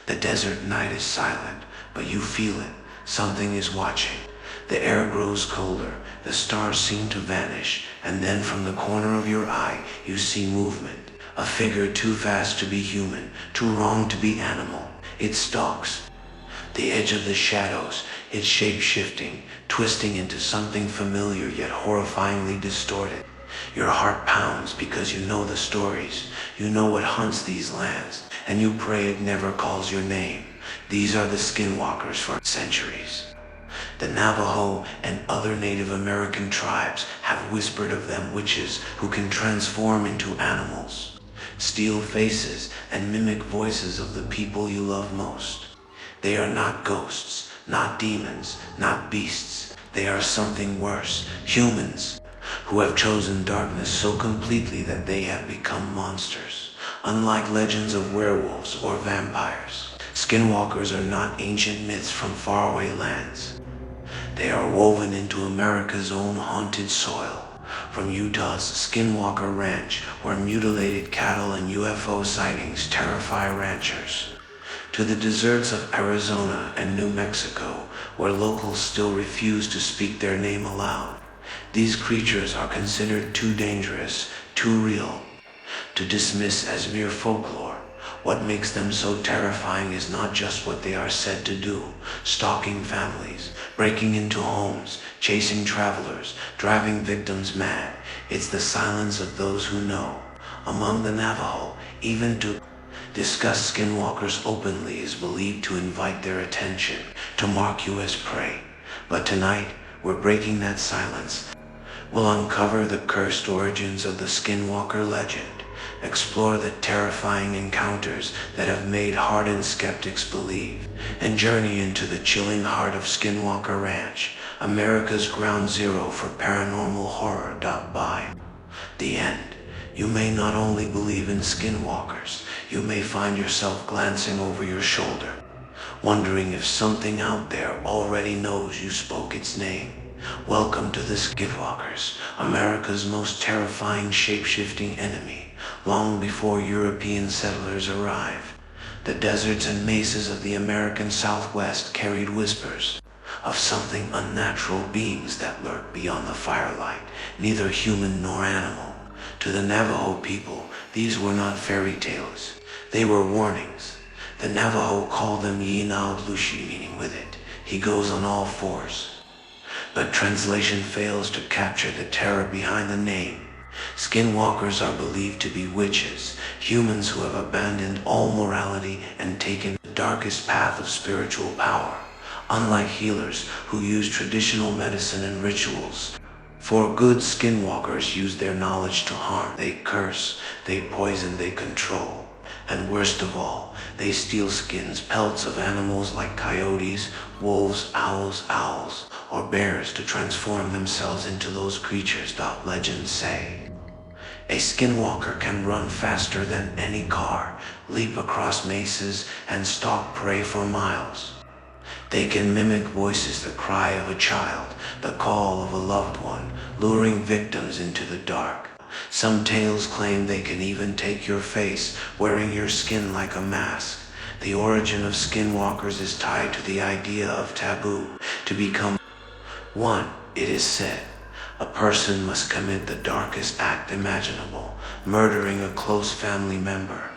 The desert night is silent, but you feel it. Something is watching. The air grows colder, the stars seem to vanish, and then from the corner of your eye you see movement. A figure too fast to be human, too wrong to be animal. It stalks the edge of the shadows, its shape shifting, twisting into something familiar yet horrifyingly distorted. Your heart pounds because you know the stories, you know what haunts these lands, and you pray it never calls your name. These are the Skinwalkers for centuries. The Navajo and other Native American tribes have whispered of them witches who can transform into animals, steal faces, and mimic voices of the people you love most. They are not ghosts, not demons, not beasts. They are something worse, humans, who have chosen darkness so completely that they have become monsters. Unlike legends of werewolves or vampires, Skinwalkers are not ancient myths from faraway lands. They are woven into America's own haunted soil. From Utah's Skinwalker Ranch, where mutilated cattle and UFO sightings terrify ranchers, to the deserts of Arizona and New Mexico, where locals still refuse to speak their name aloud. These creatures are considered too dangerous, too real, to dismiss as mere folklore. What makes them so terrifying is not just what they are said to do: stalking families, breaking into homes, chasing travelers, driving victims mad. It's the silence of those who know. Among the Navajo, even to discuss Skinwalkers openly is believed to invite their attention, to mark you as prey. But tonight, we're breaking that silence. We'll uncover the cursed origins of the Skinwalker legend, explore the terrifying encounters that have made hardened skeptics believe, and journey into the chilling heart of Skinwalker Ranch, America's ground zero for paranormal horror. By the end, you may not only believe in Skinwalkers, you may find yourself glancing over your shoulder, wondering if something out there already knows you spoke its name. Welcome to the Skinwalkers, America's most terrifying shape-shifting enemy. Long before European settlers arrived, the deserts and mesas of the American Southwest carried whispers of something unnatural, beings that lurk beyond the firelight, neither human nor animal. To the Navajo people, these were not fairy tales. They were warnings. The Navajo called them Yinao-Lushi, meaning with it, he goes on all fours. But translation fails to capture the terror behind the name. Skinwalkers are believed to be witches, humans who have abandoned all morality and taken the darkest path of spiritual power. Unlike healers who use traditional medicine and rituals, for good, Skinwalkers use their knowledge to harm. They curse, they poison, they control. And worst of all, they steal skins, pelts of animals like coyotes, wolves, owls, or bears to transform themselves into those creatures. Legends say a Skinwalker can run faster than any car, leap across mesas, and stalk prey for miles. They can mimic voices, the cry of a child, the call of a loved one, luring victims into the dark. Some tales claim they can even take your face, wearing your skin like a mask. The origin of Skinwalkers is tied to the idea of taboo. To become one, it is said, a person must commit the darkest act imaginable, murdering a close family member.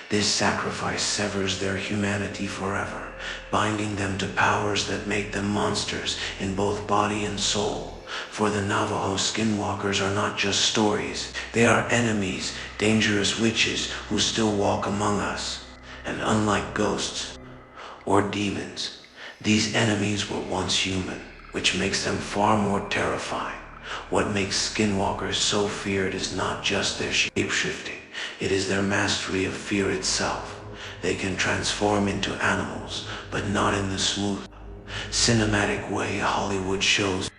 This sacrifice severs their humanity forever, binding them to powers that make them monsters in both body and soul. For the Navajo, Skinwalkers are not just stories. They are enemies, dangerous witches who still walk among us. And unlike ghosts or demons, these enemies were once human, which makes them far more terrifying. What makes Skinwalkers so feared is not just their shape-shifting, it is their mastery of fear itself. They can transform into animals, but not in the smooth, cinematic way Hollywood shows.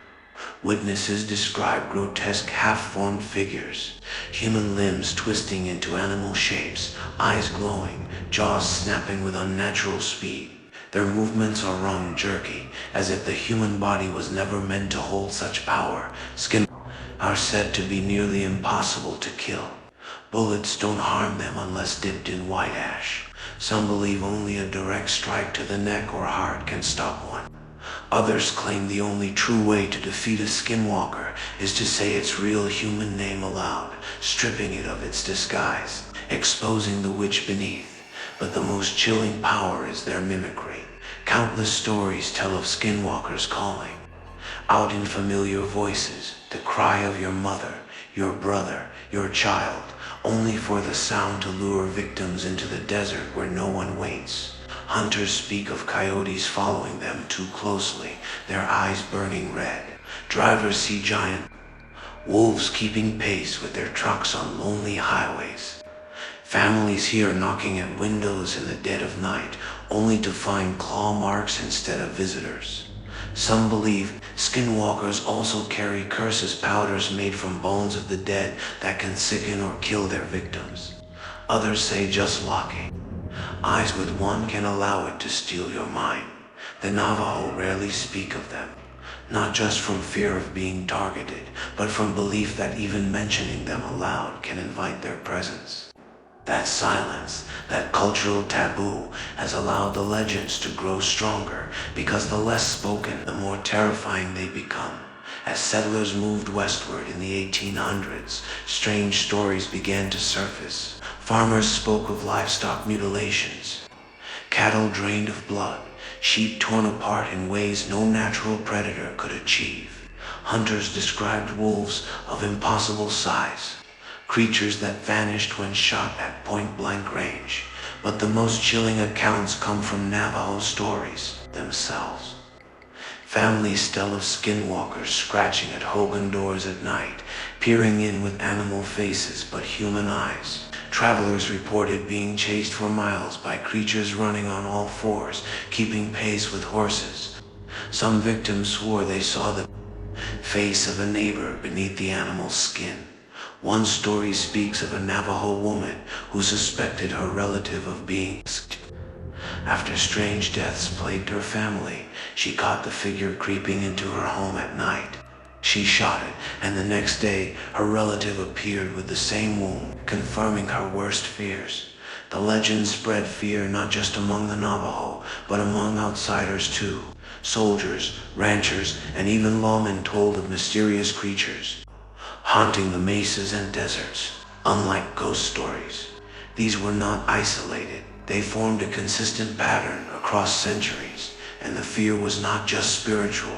Witnesses describe grotesque half-formed figures, human limbs twisting into animal shapes, eyes glowing, jaws snapping with unnatural speed. Their movements are raw and jerky, as if the human body was never meant to hold such power. Skinwalkers are said to be nearly impossible to kill. Bullets don't harm them unless dipped in white ash. Some believe only a direct strike to the neck or heart can stop one. Others claim the only true way to defeat a skinwalker is to say its real human name aloud, stripping it of its disguise, exposing the witch beneath. But the most chilling power is their mimicry. Countless stories tell of skinwalkers calling out in familiar voices the cry of your mother, your brother, your child, only for the sound to lure victims into the desert where no one waits. Hunters speak of coyotes following them too closely, their eyes burning red. Drivers see giant wolves keeping pace with their trucks on lonely highways. Families hear knocking at windows in the dead of night, only to find claw marks instead of visitors. Some believe skinwalkers also carry curses, powders made from bones of the dead that can sicken or kill their victims. Others say just locking eyes with one can allow it to steal your mind. The Navajo rarely speak of them, not just from fear of being targeted, but from belief that even mentioning them aloud can invite their presence. That silence, that cultural taboo, has allowed the legends to grow stronger, because the less spoken, the more terrifying they become. As settlers moved westward in the 1800s, strange stories began to surface. Farmers spoke of livestock mutilations, cattle drained of blood, sheep torn apart in ways no natural predator could achieve. Hunters described wolves of impossible size, creatures that vanished when shot at point-blank range. But the most chilling accounts come from Navajo stories themselves. Families tell of skinwalkers scratching at hogan doors at night, peering in with animal faces but human eyes. Travelers reported being chased for miles by creatures running on all fours, keeping pace with horses. Some victims swore they saw the face of a neighbor beneath the animal's skin. One story speaks of a Navajo woman who suspected her relative of being skinned. After strange deaths plagued her family, she caught the figure creeping into her home at night. She shot it, and the next day, her relative appeared with the same wound, confirming her worst fears. The legend spread fear not just among the Navajo, but among outsiders too. Soldiers, ranchers, and even lawmen told of mysterious creatures haunting the mesas and deserts. Unlike ghost stories, these were not isolated. They formed a consistent pattern across centuries, and the fear was not just spiritual.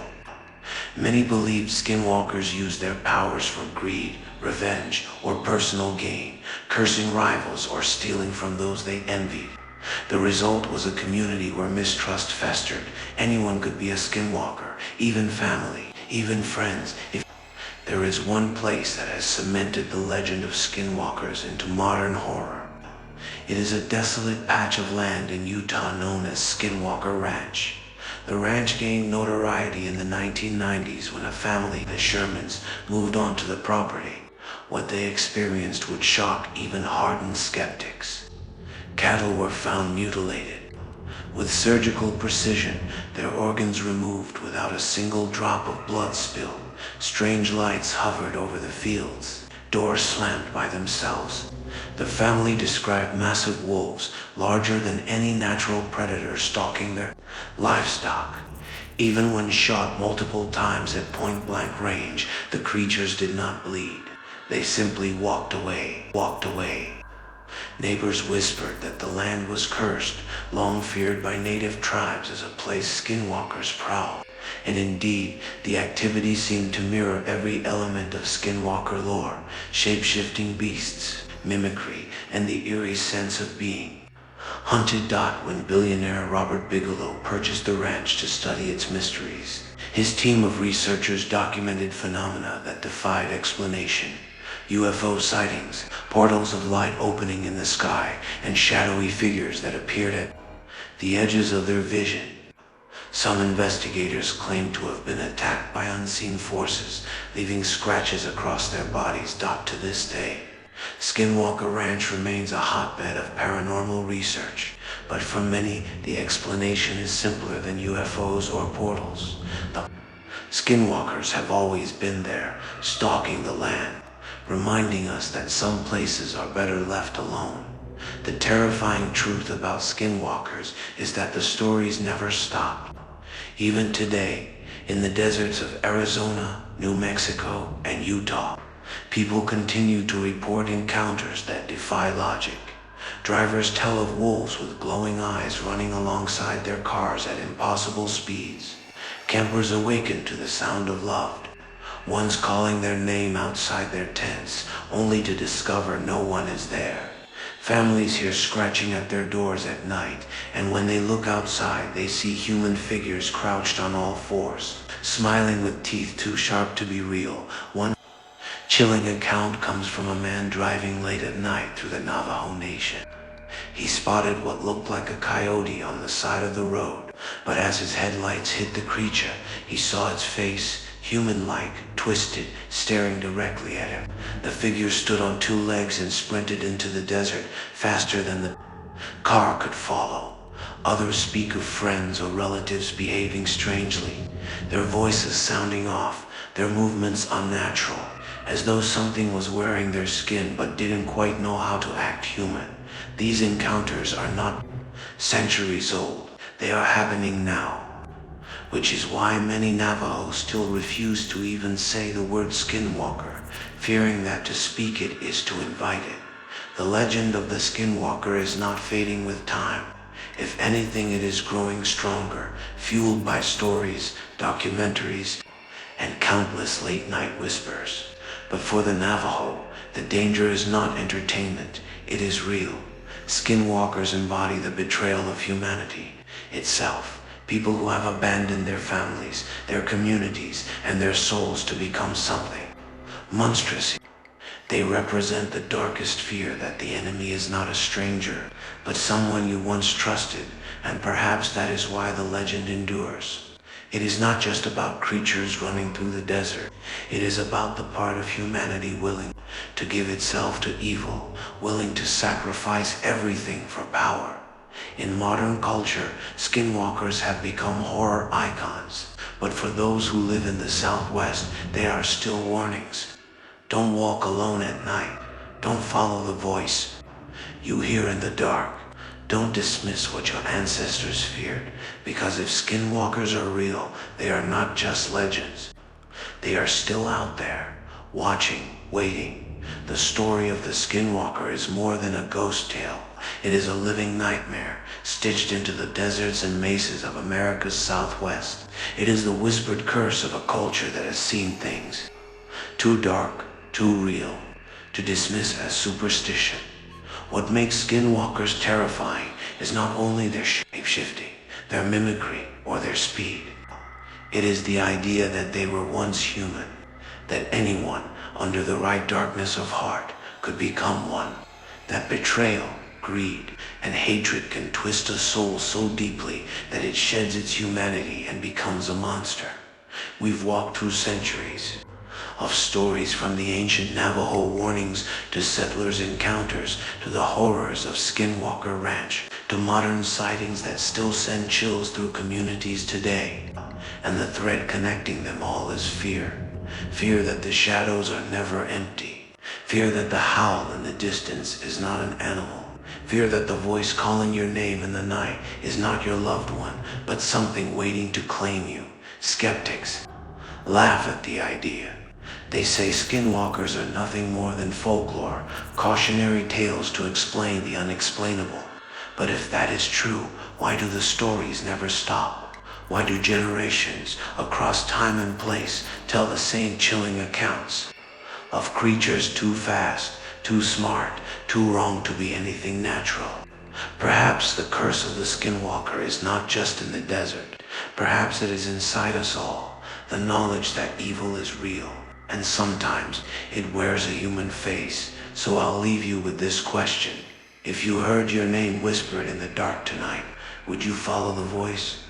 Many believed skinwalkers used their powers for greed, revenge, or personal gain, cursing rivals or stealing from those they envied. The result was a community where mistrust festered. Anyone could be a skinwalker, even family, even friends. There is one place that has cemented the legend of skinwalkers into modern horror. It is a desolate patch of land in Utah known as Skinwalker Ranch. The ranch gained notoriety in the 1990s when a family, the Shermans, moved onto the property. What they experienced would shock even hardened skeptics. Cattle were found mutilated, with surgical precision, their organs removed without a single drop of blood spilled. Strange lights hovered over the fields, doors slammed by themselves. The family described massive wolves, larger than any natural predator, stalking their livestock. Even when shot multiple times at point-blank range, the creatures did not bleed. They simply walked away. Neighbors whispered that the land was cursed, long feared by native tribes as a place skinwalkers prowl. And indeed, the activity seemed to mirror every element of skinwalker lore: shape-shifting beasts, mimicry, and the eerie sense of being hunted. When billionaire Robert Bigelow purchased the ranch to study its mysteries, his team of researchers documented phenomena that defied explanation. UFO sightings, portals of light opening in the sky, and shadowy figures that appeared at the edges of their vision. Some investigators claim to have been attacked by unseen forces, leaving scratches across their bodies. To this day, Skinwalker Ranch remains a hotbed of paranormal research, but for many, the explanation is simpler than UFOs or portals. The skinwalkers have always been there, stalking the land, reminding us that some places are better left alone. The terrifying truth about skinwalkers is that the stories never stop. Even today, in the deserts of Arizona, New Mexico, and Utah, people continue to report encounters that defy logic. Drivers tell of wolves with glowing eyes running alongside their cars at impossible speeds. Campers awaken to the sound of loved ones calling their name outside their tents, only to discover no one is there. Families hear scratching at their doors at night, and when they look outside, they see human figures crouched on all fours, smiling with teeth too sharp to be real. One chilling account comes from a man driving late at night through the Navajo Nation. He spotted what looked like a coyote on the side of the road, but as his headlights hit the creature, he saw its face, human-like, twisted, staring directly at him. The figure stood on two legs and sprinted into the desert faster than the car could follow. Others speak of friends or relatives behaving strangely, their voices sounding off, their movements unnatural, as though something was wearing their skin but didn't quite know how to act human. These encounters are not centuries old, they are happening now. Which is why many Navajos still refuse to even say the word skinwalker, fearing that to speak it is to invite it. The legend of the skinwalker is not fading with time. If anything, it is growing stronger, fueled by stories, documentaries, and countless late-night whispers. But for the Navajo, the danger is not entertainment, it is real. Skinwalkers embody the betrayal of humanity itself. People who have abandoned their families, their communities, and their souls to become something monstrous. They represent the darkest fear that the enemy is not a stranger, but someone you once trusted, and perhaps that is why the legend endures. It is not just about creatures running through the desert. It is about the part of humanity willing to give itself to evil, willing to sacrifice everything for power. In modern culture, skinwalkers have become horror icons, but for those who live in the Southwest, they are still warnings. Don't walk alone at night. Don't follow the voice you hear in the dark. Don't dismiss what your ancestors feared, because if skinwalkers are real, they are not just legends. They are still out there, watching, waiting. The story of the skinwalker is more than a ghost tale. It is a living nightmare, stitched into the deserts and mesas of America's Southwest. It is the whispered curse of a culture that has seen things too dark, too real, to dismiss as superstition. What makes skinwalkers terrifying is not only their shape-shifting, their mimicry, or their speed. It is the idea that they were once human, that anyone under the right darkness of heart could become one, that betrayal, greed, and hatred can twist a soul so deeply that it sheds its humanity and becomes a monster. We've walked through centuries of stories, from the ancient Navajo warnings to settlers' encounters to the horrors of Skinwalker Ranch to modern sightings that still send chills through communities today. And the thread connecting them all is fear. Fear that the shadows are never empty. Fear that the howl in the distance is not an animal. Fear that the voice calling your name in the night is not your loved one, but something waiting to claim you. Skeptics laugh at the idea. They say skinwalkers are nothing more than folklore, cautionary tales to explain the unexplainable. But if that is true, why do the stories never stop? Why do generations across time and place tell the same chilling accounts of creatures too fast, too smart, too wrong to be anything natural? Perhaps the curse of the skinwalker is not just in the desert. Perhaps it is inside us all, the knowledge that evil is real. And sometimes it wears a human face. So I'll leave you with this question. If you heard your name whispered in the dark tonight, would you follow the voice?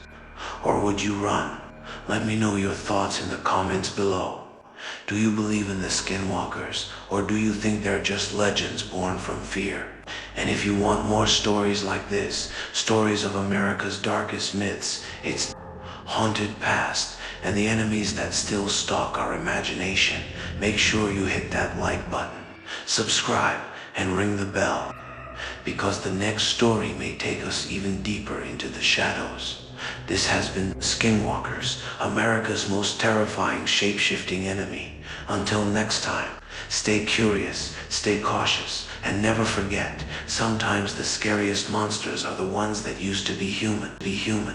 Or would you run? Let me know your thoughts in the comments below. Do you believe in the skinwalkers, or do you think they're just legends born from fear? And if you want more stories like this, stories of America's darkest myths, its haunted past, and the enemies that still stalk our imagination, make sure you hit that like button, subscribe, and ring the bell. because the next story may take us even deeper into the shadows. This has been Skinwalkers, America's most terrifying shape-shifting enemy. Until next time, stay curious, stay cautious, and never forget, sometimes the scariest monsters are the ones that used to be human.